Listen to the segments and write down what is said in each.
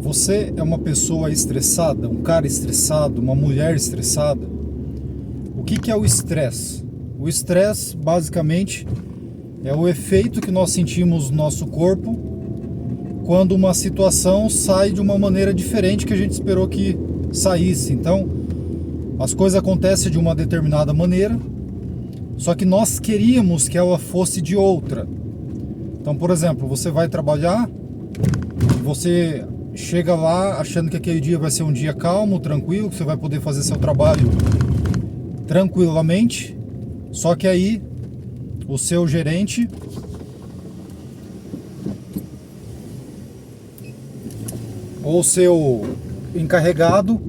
Você é uma pessoa estressada, um cara estressado, uma mulher estressada? O que é o estresse? O estresse, basicamente, é o efeito que nós sentimos no nosso corpo quando uma situação sai de uma maneira diferente que a gente esperou que saísse. Então, as coisas acontecem de uma determinada maneira, só que nós queríamos que ela fosse de outra. Então, por exemplo, você vai trabalhar e você chega lá achando que aquele dia vai ser um dia calmo, tranquilo, que você vai poder fazer seu trabalho tranquilamente, só que aí o seu gerente ou seu encarregado,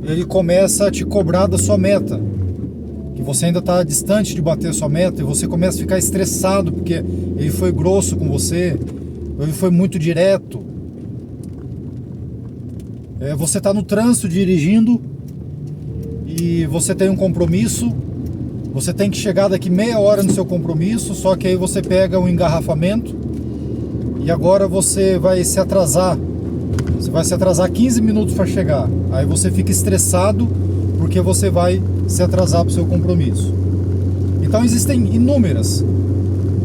ele começa a te cobrar da sua meta, que você ainda está distante de bater a sua meta, e você começa a ficar estressado porque ele foi grosso com você, ele foi muito direto. Você está no trânsito dirigindo e você tem um compromisso, você tem que chegar daqui meia hora no seu compromisso, só que aí você pega um engarrafamento e agora você vai se atrasar. Você vai se atrasar 15 minutos para chegar. Aí você fica estressado porque você vai se atrasar para o seu compromisso. Então existem inúmeras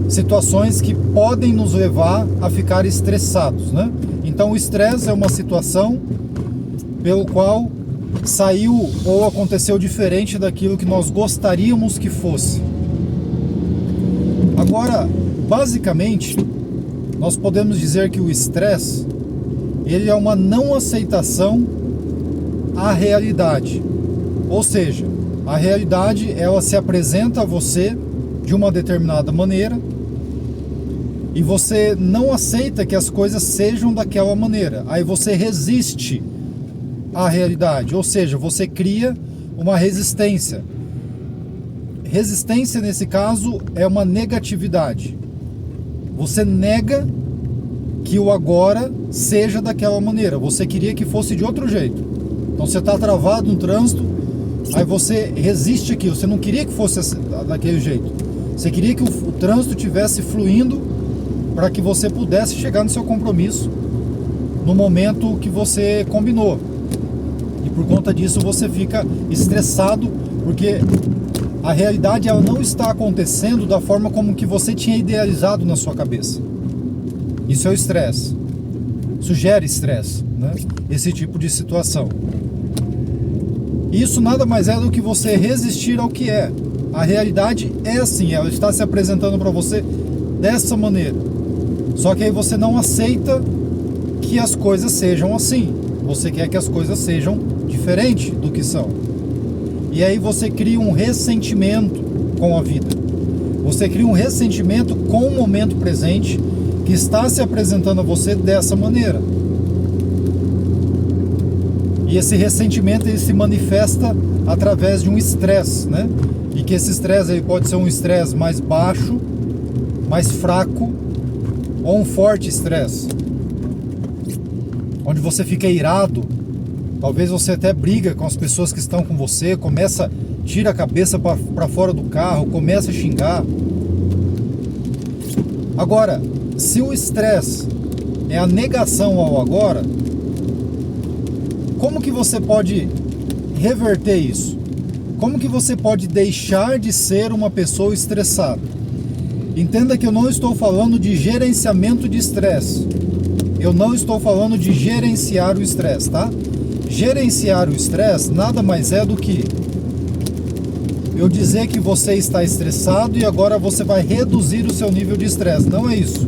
situações que podem nos levar a ficar estressados, né? Então o estresse é uma situação pelo qual saiu ou aconteceu diferente daquilo que nós gostaríamos que fosse. Agora, basicamente, nós podemos dizer que o estresse, ele é uma não aceitação à realidade. Ou seja, a realidade, ela se apresenta a você de uma determinada maneira e você não aceita que as coisas sejam daquela maneira. Aí você resiste à realidade, ou seja, você cria uma resistência. Resistência, nesse caso, é uma negatividade. Você nega que o agora seja daquela maneira. Você queria que fosse de outro jeito. Então você está travado no trânsito, aí você resiste aquilo. Você não queria que fosse daquele jeito. Você queria que o trânsito estivesse fluindo para que você pudesse chegar no seu compromisso no momento que você combinou. E por conta disso você fica estressado, porque a realidade ela não está acontecendo da forma como que você tinha idealizado na sua cabeça. Isso é o estresse. Isso gera estresse, né? Esse tipo de situação. Isso nada mais é do que você resistir ao que é. A realidade é assim, ela está se apresentando para você dessa maneira. Só que aí você não aceita que as coisas sejam assim. Você quer que as coisas sejam diferentes do que são. E aí você cria um ressentimento com a vida. Você cria um ressentimento com o momento presente que está se apresentando a você dessa maneira. E esse ressentimento ele se manifesta através de um estresse, né? E que esse estresse ele pode ser um estresse mais baixo, mais fraco, ou um forte estresse, onde você fica irado. Talvez você até briga com as pessoas que estão com você, tira a cabeça para fora do carro, começa a xingar. Agora, se o estresse é a negação ao agora, como que você pode reverter isso? Como que você pode deixar de ser uma pessoa estressada? Entenda que eu não estou falando de gerenciamento de estresse. Eu não estou falando de gerenciar o estresse, tá? Gerenciar o estresse nada mais é do que eu dizer que você está estressado e agora você vai reduzir o seu nível de estresse. Não é isso.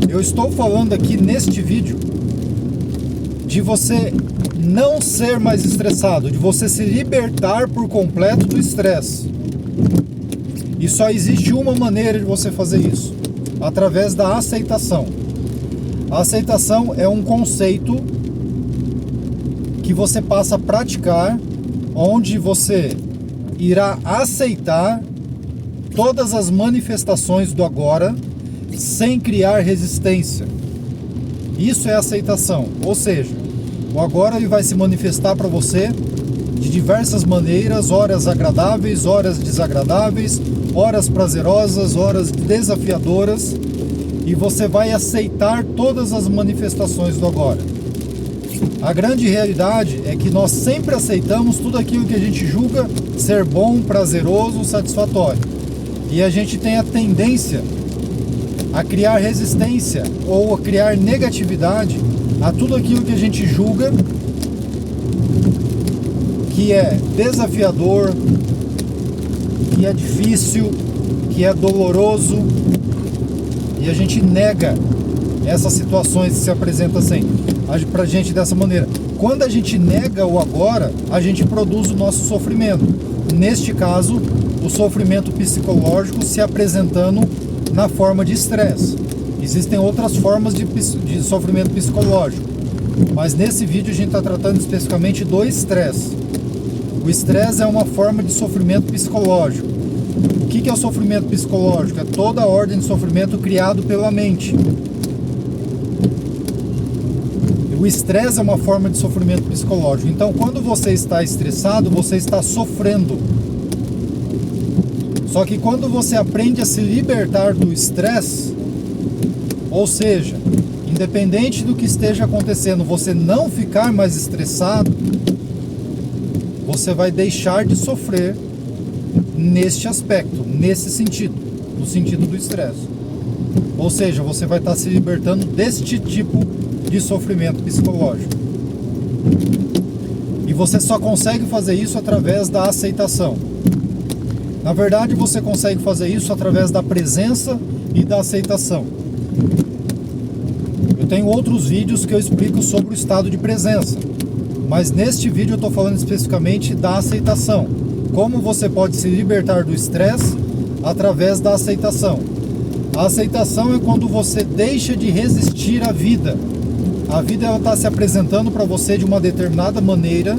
Eu estou falando aqui neste vídeo de você não ser mais estressado, de você se libertar por completo do estresse. E só existe uma maneira de você fazer isso, através da aceitação. A aceitação é um conceito que você passa a praticar, onde você irá aceitar todas as manifestações do agora sem criar resistência. Isso é aceitação, ou seja, o agora ele vai se manifestar para você de diversas maneiras, horas agradáveis, horas desagradáveis, horas prazerosas, horas desafiadoras, e você vai aceitar todas as manifestações do agora. A grande realidade é que nós sempre aceitamos tudo aquilo que a gente julga ser bom, prazeroso, satisfatório. E a gente tem a tendência a criar resistência ou a criar negatividade a tudo aquilo que a gente julga que é desafiador, que é difícil, que é doloroso, e a gente nega essas situações que se apresentam assim pra gente dessa maneira. Quando a gente nega o agora, a gente produz o nosso sofrimento. Neste caso, o sofrimento psicológico se apresentando na forma de estresse. Existem outras formas de sofrimento psicológico, mas nesse vídeo a gente está tratando especificamente do estresse. O estresse é uma forma de sofrimento psicológico. O que é o sofrimento psicológico? É toda a ordem de sofrimento criado pela mente. O estresse é uma forma de sofrimento psicológico. Então, quando você está estressado, você está sofrendo. Só que quando você aprende a se libertar do estresse, ou seja, independente do que esteja acontecendo, você não ficar mais estressado, você vai deixar de sofrer neste aspecto, nesse sentido, no sentido do estresse. Ou seja, você vai estar se libertando deste tipo de sofrimento psicológico. E você só consegue fazer isso através da aceitação. Na verdade, você consegue fazer isso através da presença e da aceitação. Eu tenho outros vídeos que eu explico sobre o estado de presença, mas neste vídeo eu estou falando especificamente da aceitação. Como você pode se libertar do estresse através da aceitação. A aceitação é quando você deixa de resistir à vida. A vida está se apresentando para você de uma determinada maneira,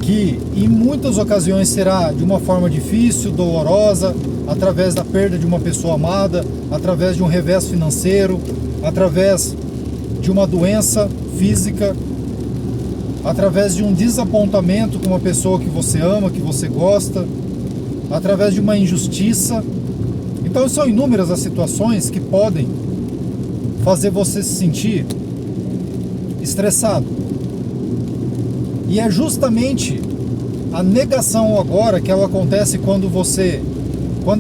que em muitas ocasiões será de uma forma difícil, dolorosa, através da perda de uma pessoa amada, através de um revés financeiro, através de uma doença física, através de um desapontamento com uma pessoa que você ama, que você gosta, através de uma injustiça. Então são inúmeras as situações que podem fazer você se sentir estressado. E é justamente a negação agora que ela acontece quando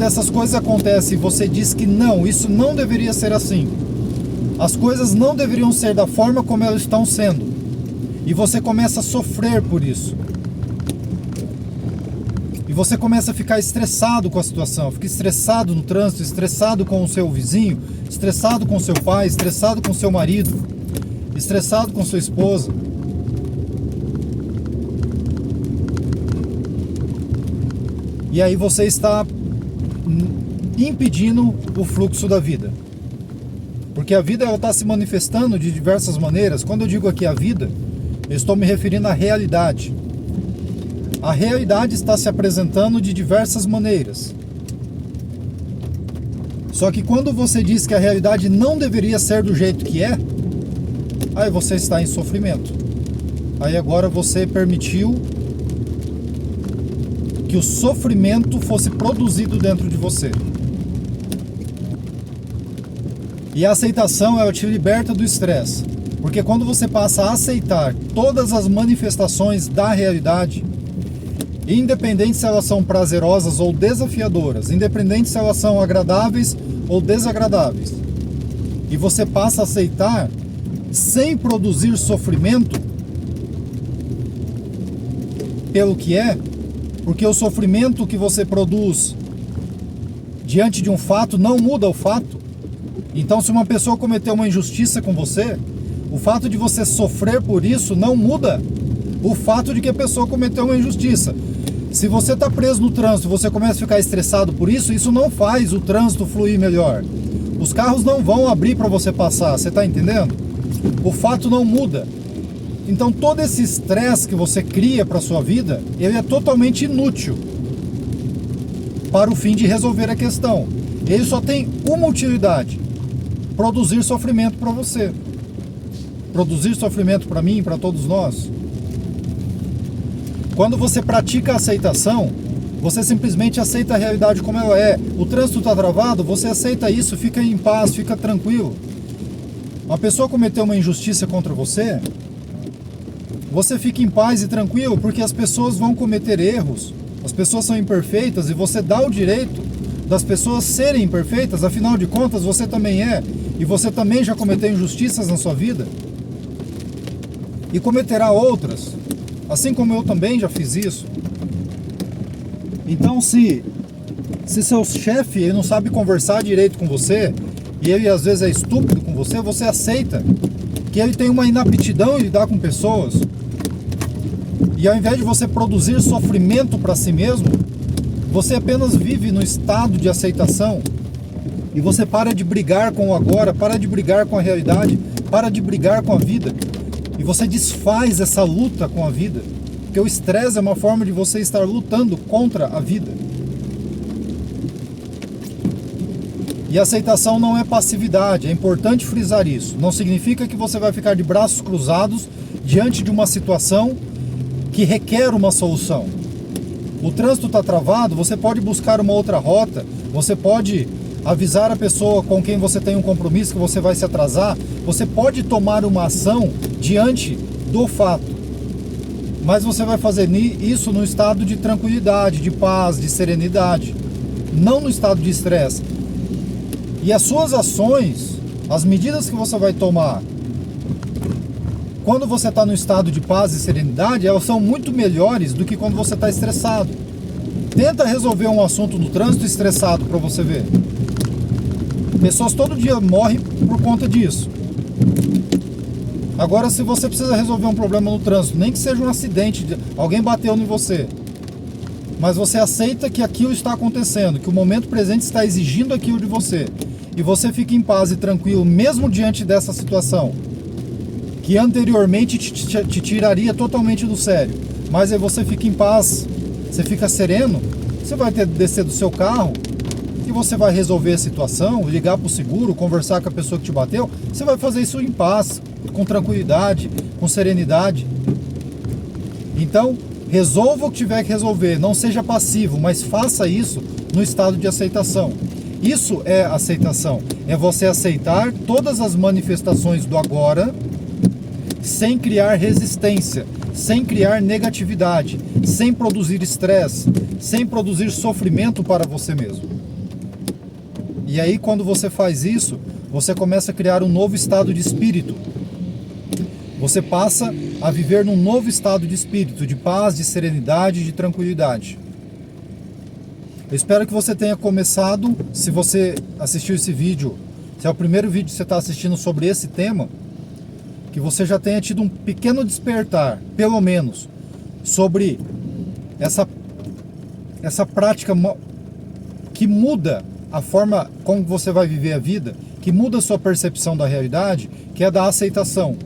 essas coisas acontecem e você diz que não, isso não deveria ser assim. As coisas não deveriam ser da forma como elas estão sendo. E você começa a sofrer por isso. E você começa a ficar estressado com a situação, fica estressado no trânsito, estressado com o seu vizinho, estressado com o seu pai, estressado com o seu marido, estressado com sua esposa. E aí você está impedindo o fluxo da vida. Porque a vida está se manifestando de diversas maneiras. Quando eu digo aqui a vida, eu estou me referindo à realidade. A realidade está se apresentando de diversas maneiras. Só que quando você diz que a realidade não deveria ser do jeito que é, aí você está em sofrimento. Aí agora você permitiu que o sofrimento fosse produzido dentro de você. E a aceitação, ela te liberta do estresse. Porque quando você passa a aceitar todas as manifestações da realidade, independente se elas são prazerosas ou desafiadoras, independente se elas são agradáveis ou desagradáveis, e você passa a aceitar sem produzir sofrimento pelo que é, porque o sofrimento que você produz diante de um fato não muda o fato. Então, se uma pessoa cometeu uma injustiça com você, o fato de você sofrer por isso não muda o fato de que a pessoa cometeu uma injustiça. Se você está preso no trânsito, você começa a ficar estressado por isso, isso não faz o trânsito fluir melhor. Os carros não vão abrir para você passar, você está entendendo? O fato não muda. Então todo esse estresse que você cria para a sua vida, ele é totalmente inútil para o fim de resolver a questão. Ele só tem uma utilidade: produzir sofrimento para você. Produzir sofrimento para mim, para todos nós. Quando você pratica a aceitação, você simplesmente aceita a realidade como ela é. O trânsito está travado, você aceita isso, fica em paz, fica tranquilo. Uma pessoa cometeu uma injustiça contra você, você fica em paz e tranquilo, porque as pessoas vão cometer erros, as pessoas são imperfeitas e você dá o direito das pessoas serem imperfeitas, afinal de contas você também é, e você também já cometeu injustiças na sua vida e cometerá outras, assim como eu também já fiz isso. Então se seu chefe ele não sabe conversar direito com você, e ele às vezes é estúpido com você, você aceita que ele tem uma inaptidão em lidar com pessoas, e ao invés de você produzir sofrimento para si mesmo, você apenas vive no estado de aceitação, e você para de brigar com o agora, para de brigar com a realidade, para de brigar com a vida, e você desfaz essa luta com a vida, porque o estresse é uma forma de você estar lutando contra a vida. E aceitação não é passividade, é importante frisar isso. Não significa que você vai ficar de braços cruzados diante de uma situação que requer uma solução. O trânsito está travado, você pode buscar uma outra rota, você pode avisar a pessoa com quem você tem um compromisso que você vai se atrasar, você pode tomar uma ação diante do fato. Mas você vai fazer isso no estado de tranquilidade, de paz, de serenidade, não no estado de estresse. E as suas ações, as medidas que você vai tomar quando você está no estado de paz e serenidade, elas são muito melhores do que quando você está estressado. Tenta resolver um assunto no trânsito estressado para você ver. Pessoas todo dia morrem por conta disso. Agora, se você precisa resolver um problema no trânsito, nem que seja um acidente, alguém bateu em você, mas você aceita que aquilo está acontecendo, que o momento presente está exigindo aquilo de você, e você fica em paz e tranquilo mesmo diante dessa situação, que anteriormente te tiraria totalmente do sério, mas aí você fica em paz, você fica sereno, você vai descer do seu carro e você vai resolver a situação, ligar para o seguro, conversar com a pessoa que te bateu, você vai fazer isso em paz, com tranquilidade, com serenidade. Então, resolva o que tiver que resolver, não seja passivo, mas faça isso no estado de aceitação. Isso é aceitação, é você aceitar todas as manifestações do agora, sem criar resistência, sem criar negatividade, sem produzir estresse, sem produzir sofrimento para você mesmo. E aí, quando você faz isso, você começa a criar um novo estado de espírito. Você passa a viver num novo estado de espírito, de paz, de serenidade, de tranquilidade. Eu espero que você tenha começado, se você assistiu esse vídeo, se é o primeiro vídeo que você está assistindo sobre esse tema, que você já tenha tido um pequeno despertar, pelo menos, sobre essa prática que muda a forma como você vai viver a vida, que muda a sua percepção da realidade, que é da aceitação,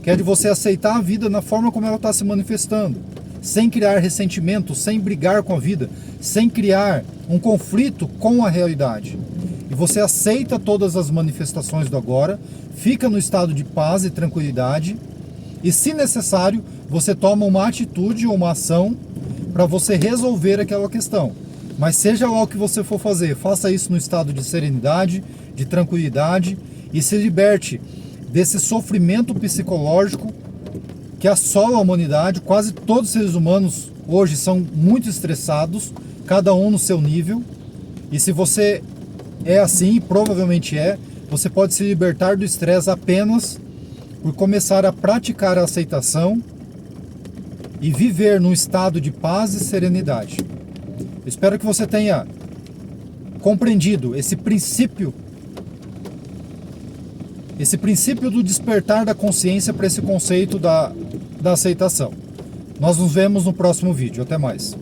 que é de você aceitar a vida na forma como ela está se manifestando, sem criar ressentimento, sem brigar com a vida, sem criar um conflito com a realidade. E você aceita todas as manifestações do agora, fica no estado de paz e tranquilidade, e se necessário, você toma uma atitude ou uma ação para você resolver aquela questão. Mas seja lá o que você for fazer, faça isso no estado de serenidade, de tranquilidade, e se liberte desse sofrimento psicológico que assola a humanidade. Quase todos os seres humanos hoje são muito estressados, cada um no seu nível, e se você é assim, provavelmente você pode se libertar do estresse apenas por começar a praticar a aceitação e viver num estado de paz e serenidade. Espero que você tenha compreendido esse princípio do despertar da consciência para esse conceito da aceitação. Nós nos vemos no próximo vídeo. Até mais.